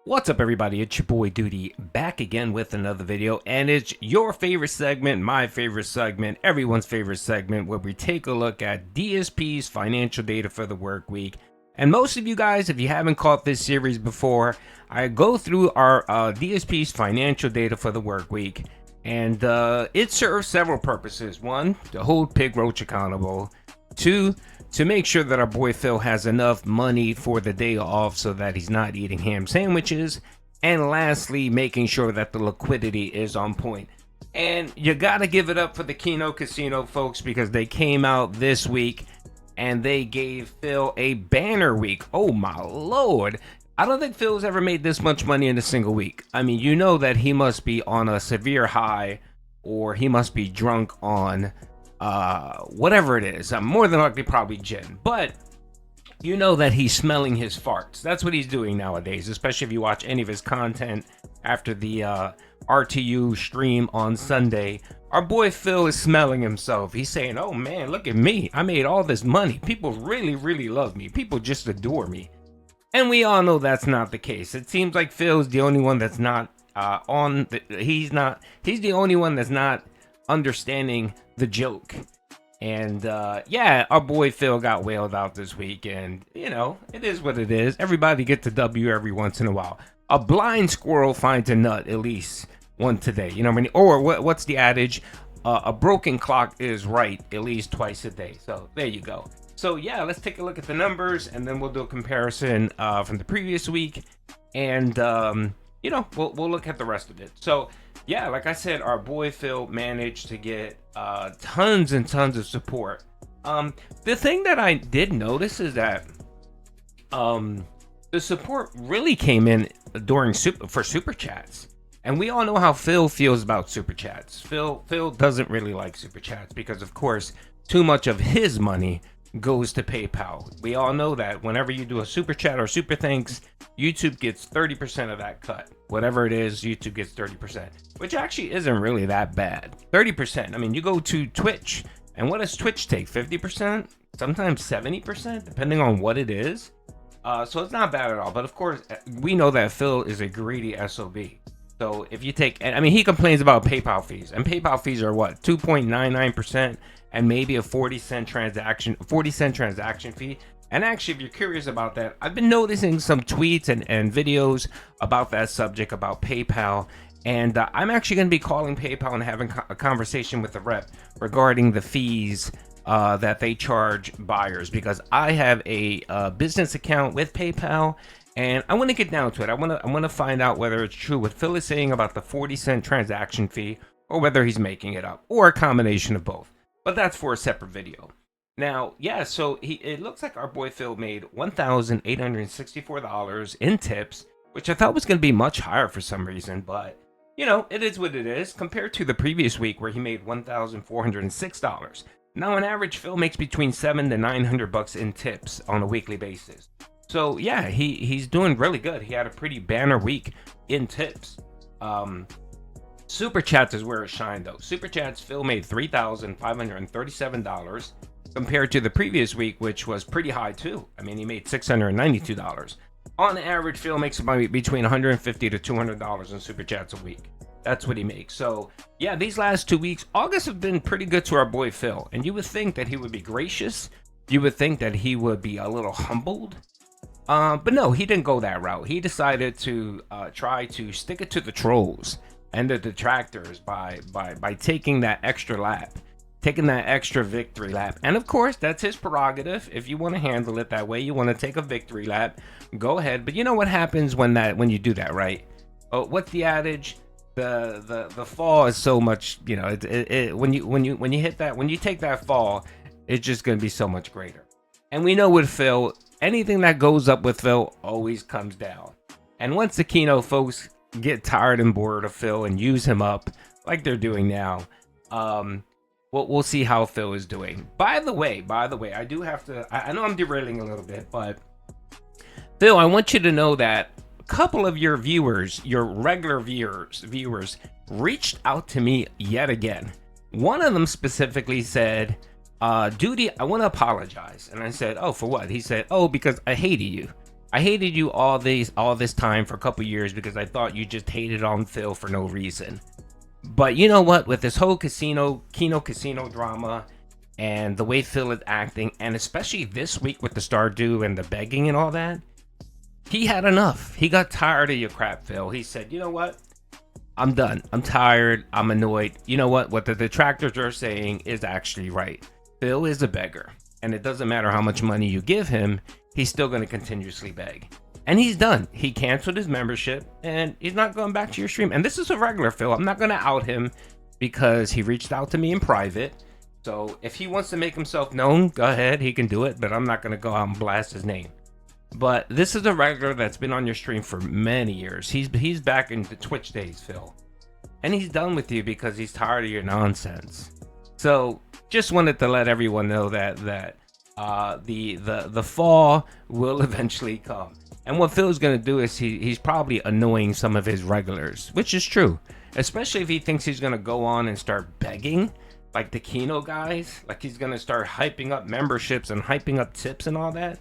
What's up, everybody? It's your boy Duty back again with another video, and it's your favorite segment, my favorite segment, everyone's favorite segment, where we take a look at DSP's financial data for the work week. And most of you guys, if you haven't caught this series before, I go through our DSP's financial data for the work week, and it serves several purposes. One, to hold Pig Roach accountable. Two, to make sure that our boy Phil has enough money for the day off so that he's not eating ham sandwiches. And lastly, making sure that the liquidity is on point. And you gotta give it up for the Keno Casino folks, because they came out this week and they gave Phil a banner week. Oh my lord. I don't think Phil's ever made this much money in a single week. I mean, you know that he must be on a severe high, or he must be drunk on whatever it is. More than likely probably gin, but you know that he's smelling his farts. That's what he's doing nowadays, especially if you watch any of his content after the RTU stream on Sunday. Our boy Phil is smelling himself. He's saying, oh man, look at me, I made all this money, people really love me, people just adore me. And we all know that's not the case. It seems like Phil's the only one that's not he's the only one that's not understanding the joke. And yeah, our boy Phil got whaled out this week, and you know, it is what it is. Everybody gets a W every once in a while. A blind squirrel finds a nut at least one today, you know what I mean? Or what's the adage? A broken clock is right at least twice a day. So there you go. So yeah, let's take a look at the numbers, and then we'll do a comparison from the previous week, and you know, we'll look at the rest of it. So yeah, like I said, our boy Phil managed to get tons and tons of support. The thing that I did notice is that the support really came in during super chats. And we all know how Phil feels about super chats. Phil doesn't really like super chats because, of course, too much of his money goes to PayPal. We all know that whenever you do a super chat or super thanks, YouTube gets 30% of that cut. Whatever it is, YouTube gets 30%, which actually isn't really that bad. 30%. I mean, you go to Twitch, and what does Twitch take? 50%? Sometimes 70%, depending on what it is. So it's not bad at all. But of course, we know that Phil is a greedy SOB. So if you take, I mean, he complains about PayPal fees, and PayPal fees are what, 2.99%, and maybe a 40-cent transaction fee. And actually, if you're curious about that, I've been noticing some tweets and videos about that subject, about PayPal, and I'm actually going to be calling PayPal and having a conversation with the rep regarding the fees that they charge buyers, because I have a business account with PayPal. And I want to get down to it. I want to find out whether it's true what Phil is saying about the 40-cent transaction fee, or whether he's making it up, or a combination of both. But that's for a separate video. Now, yeah, so it looks like our boy Phil made $1,864 in tips, which I thought was going to be much higher for some reason, but you know, it is what it is, compared to the previous week where he made $1,406. Now, on average, Phil makes between $700 to $900 in tips on a weekly basis. So yeah, he's doing really good. He had a pretty banner week in tips. Super chats is where it shined though. Super chats, Phil made $3,537 compared to the previous week, which was pretty high too. I mean, he made $692. On average, Phil makes about between $150 to $200 in super chats a week. That's what he makes. So yeah, these last 2 weeks, August have been pretty good to our boy Phil. And you would think that he would be gracious. You would think that he would be a little humbled. But no, he didn't go that route. He decided to try to stick it to the trolls and the detractors by taking that extra lap, taking that extra victory lap. And of course, that's his prerogative. If you want to handle it that way, you want to take a victory lap, go ahead. But you know what happens when you do that, right? Oh, what's the adage? The fall is so much, you know, when you hit that, when you take that fall, it's just going to be so much greater. And we know with Phil, anything that goes up with Phil always comes down. And once the Keno folks get tired and bored of Phil and use him up like they're doing now, we'll see how Phil is doing. By the way, I do have to, I know I'm derailing a little bit, but Phil, I want you to know that a couple of your viewers, your regular viewers reached out to me yet again. One of them specifically said, Duty, I want to apologize. And I said, oh, for what? He said, oh, because I hated you. I hated you all this time for a couple years because I thought you just hated on Phil for no reason. But you know what? With this whole Keno Casino drama and the way Phil is acting, and especially this week with the Stardew and the begging and all that, he had enough. He got tired of your crap, Phil. He said, you know what? I'm done. I'm tired. I'm annoyed. You know what? What the detractors are saying is actually right. Phil is a beggar, and it doesn't matter how much money you give him, he's still going to continuously beg. And he's done. He canceled his membership, and he's not going back to your stream. And this is a regular Phil. I'm not going to out him because he reached out to me in private. So if he wants to make himself known, go ahead. He can do it, but I'm not going to go out and blast his name. But this is a regular that's been on your stream for many years. He's back in the Twitch days, Phil. And he's done with you because he's tired of your nonsense. So just wanted to let everyone know that the fall will eventually come. And what Phil's going to do is he's probably annoying some of his regulars, which is true. Especially if he thinks he's going to go on and start begging, like the Keno guys. Like he's going to start hyping up memberships and hyping up tips and all that.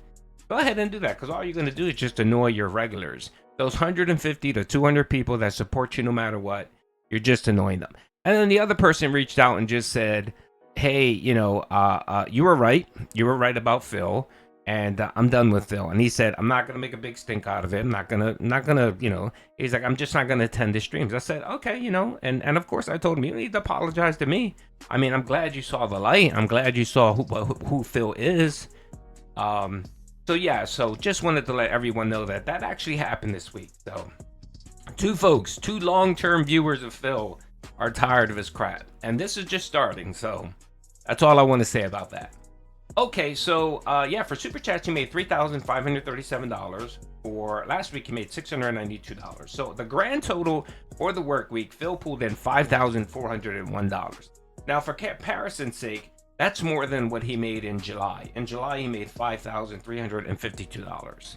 Go ahead and do that, because all you're going to do is just annoy your regulars. Those 150 to 200 people that support you no matter what, you're just annoying them. And then the other person reached out and just said, hey, you were right. You were right about Phil. And I'm done with Phil. And he said, I'm not going to make a big stink out of it. I'm not going to, he's like, I'm just not going to attend his streams. I said, okay, and of course I told him, you don't need to apologize to me. I mean, I'm glad you saw the light. I'm glad you saw who Phil is. So just wanted to let everyone know that actually happened this week. So two long-term viewers of Phil are tired of his crap. And this is just starting. So that's all I want to say about that. Okay, so for Super Chats, he made $3,537. For last week, he made $692. So the grand total for the work week, Phil pulled in $5,401. Now, for comparison's sake, that's more than what he made in July. In July, he made $5,352.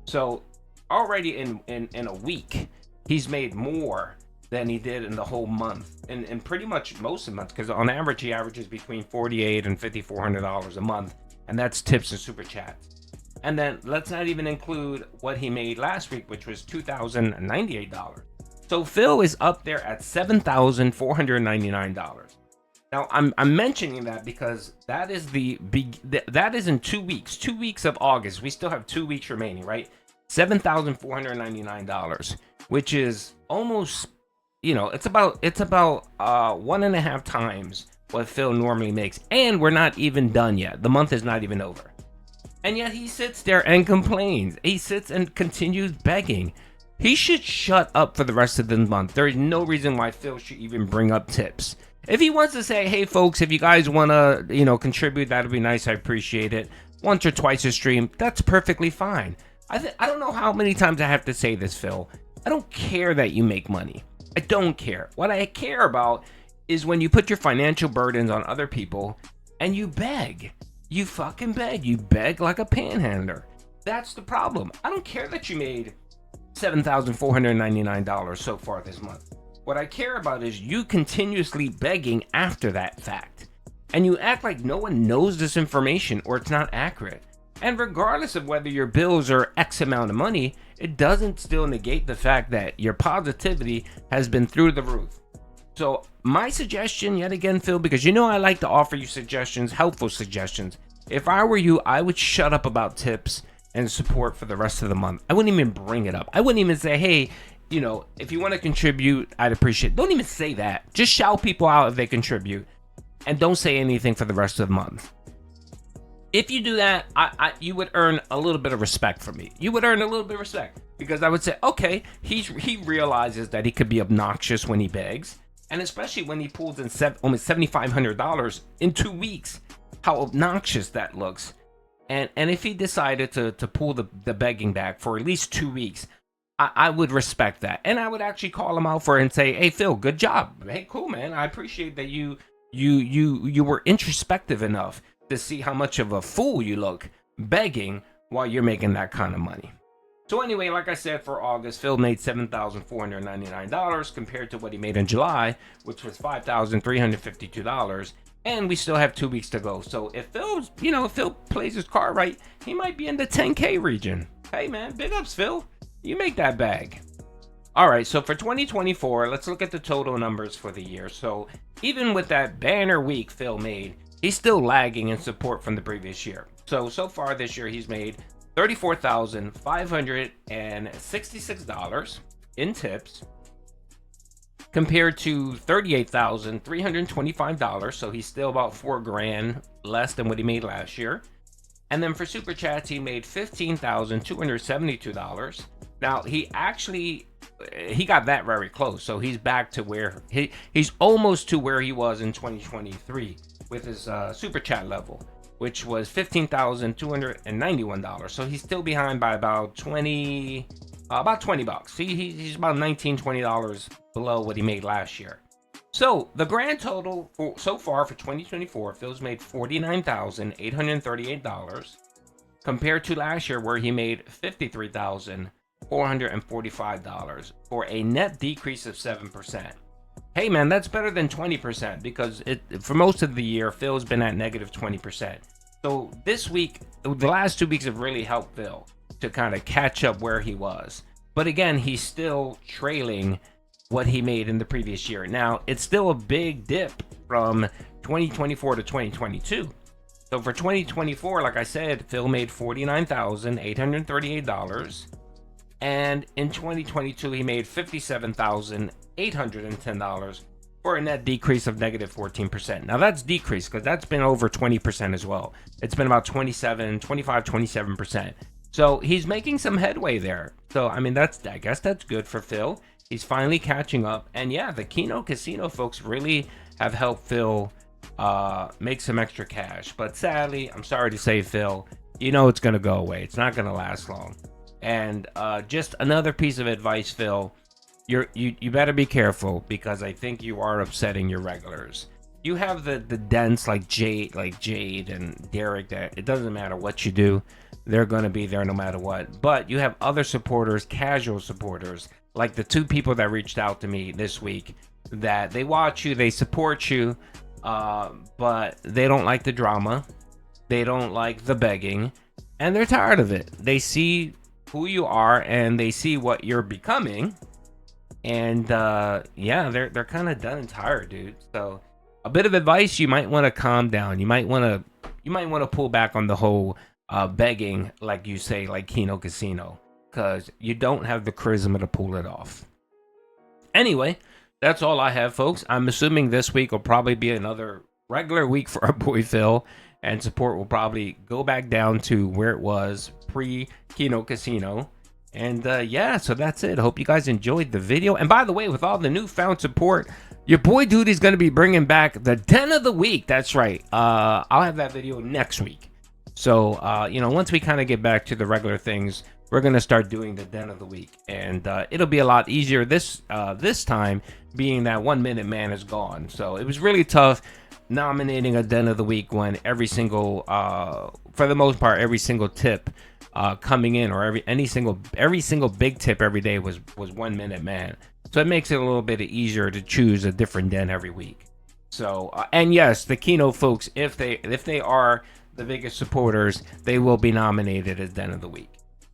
So already in a week, he's made more than he did in the whole month, and pretty much most of the months, because on average he averages between $4,800 and $5,400 a month, and that's tips and super chats. And then let's not even include what he made last week, which was $2,098. So Phil is up there at $7,499. Now I'm mentioning that because that is that is in 2 weeks, 2 weeks of August. We still have 2 weeks remaining, right? $7,499, which is almost, it's about 1.5 times what Phil normally makes. And we're not even done yet. The month is not even over. And yet he sits there and complains. He sits and continues begging. He should shut up for the rest of the month. There is no reason why Phil should even bring up tips. If he wants to say, hey folks, if you guys want to, contribute, that'd be nice. I appreciate it. Once or twice a stream, that's perfectly fine. I don't know how many times I have to say this, Phil. I don't care that you make money. I don't care. What I care about is when you put your financial burdens on other people and you beg. You fucking beg. You beg like a panhandler. That's the problem. I don't care that you made $7,499 so far this month. What I care about is you continuously begging after that fact. And you act like no one knows this information or it's not accurate. And regardless of whether your bills are X amount of money, it doesn't still negate the fact that your positivity has been through the roof. So my suggestion, yet again, Phil, because I like to offer you suggestions, helpful suggestions. If I were you, I would shut up about tips and support for the rest of the month. I wouldn't even bring it up. I wouldn't even say, hey, if you want to contribute, I'd appreciate it. Don't even say that. Just shout people out if they contribute. And don't say anything for the rest of the month. If you do that, you would earn a little bit of respect from me. You would earn a little bit of respect. Because I would say, okay, he realizes that he could be obnoxious when he begs. And especially when he pulls in almost $7,500 in 2 weeks. How obnoxious that looks. And if he decided to pull the begging back for at least 2 weeks, I would respect that. And I would actually call him out for it and say, hey, Phil, good job. Hey, cool, man. I appreciate that you were introspective enough to see how much of a fool you look begging while you're making that kind of money. So anyway, like I said, for August, Phil made $7,499 compared to what he made in July, which was $5,352. And we still have 2 weeks to go. So if Phil plays his card right, he might be in the 10K region. Hey man, big ups, Phil. You make that bag. All right, so for 2024, let's look at the total numbers for the year. So even with that banner week Phil made, he's still lagging in support from the previous year. So far this year, he's made $34,566 in tips, compared to $38,325. So he's still about $4,000 less than what he made last year. And then for super chats, he made $15,272. Now he got that very close, so he's back to where he's almost to where he was in 2023 with his super chat level, which was $15,291. So he's still behind by about 20 bucks. He's about $19-20 below what he made last year. So the grand total so far for 2024, Phil's made $49,838 compared to last year where he made $53,445 for a net decrease of 7%. Hey man, that's better than 20% because for most of the year, Phil's been at negative 20%. So this week, the last 2 weeks have really helped Phil to kind of catch up where he was. But again, he's still trailing what he made in the previous year. Now, it's still a big dip from 2024 to 2022. So for 2024, like I said, Phil made $49,838. And in 2022, he made $57,810 for a net decrease of negative 14%. Now that's decreased because that's been over 20% as well. It's been about 27%. So he's making some headway there. So, I mean, I guess that's good for Phil. He's finally catching up. And yeah, the Keno Casino folks really have helped Phil make some extra cash. But sadly, I'm sorry to say, Phil, you know it's going to go away. It's not going to last long. And just another piece of advice, Phil, you better be careful because I think you are upsetting your regulars. You have the dents like Jade and Derek that it doesn't matter what you do, they're going to be there no matter what. But you have other supporters, casual supporters, like the 2 people that reached out to me this week, that they watch you, they support you, but they don't like the drama, they don't like the begging, and they're tired of it. They see who you are and they see what you're becoming, and yeah, they're kind of done and tired, dude. So a bit of advice: you might want to calm down. You might want to pull back on the whole begging, like you say, like Keno Casino, because you don't have the charisma to pull it off. Anyway, that's all I have, folks. I'm assuming this week will probably be another regular week for our boy Phil, and support will probably go back down to where it was pre-Keno Casino. And yeah, so that's it. Hope you guys enjoyed the video. And by the way, with all the newfound support, your boy Duty's going to be bringing back the Den of the Week. That's right. I'll have that video next week. So, once we kind of get back to the regular things, we're going to start doing the Den of the Week. And it'll be a lot easier this time, being that 1 Minute Man is gone. So it was really tough nominating a Den of the Week when every single, for the most part, every single tip coming in, or every single big tip every day was 1 Minute Man. So it makes it a little bit easier to choose a different den every week. So and yes, the Keno folks, if they are the biggest supporters, they will be nominated as Den of the Week.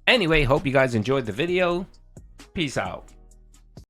Anyway, hope you guys enjoyed the video. Peace out.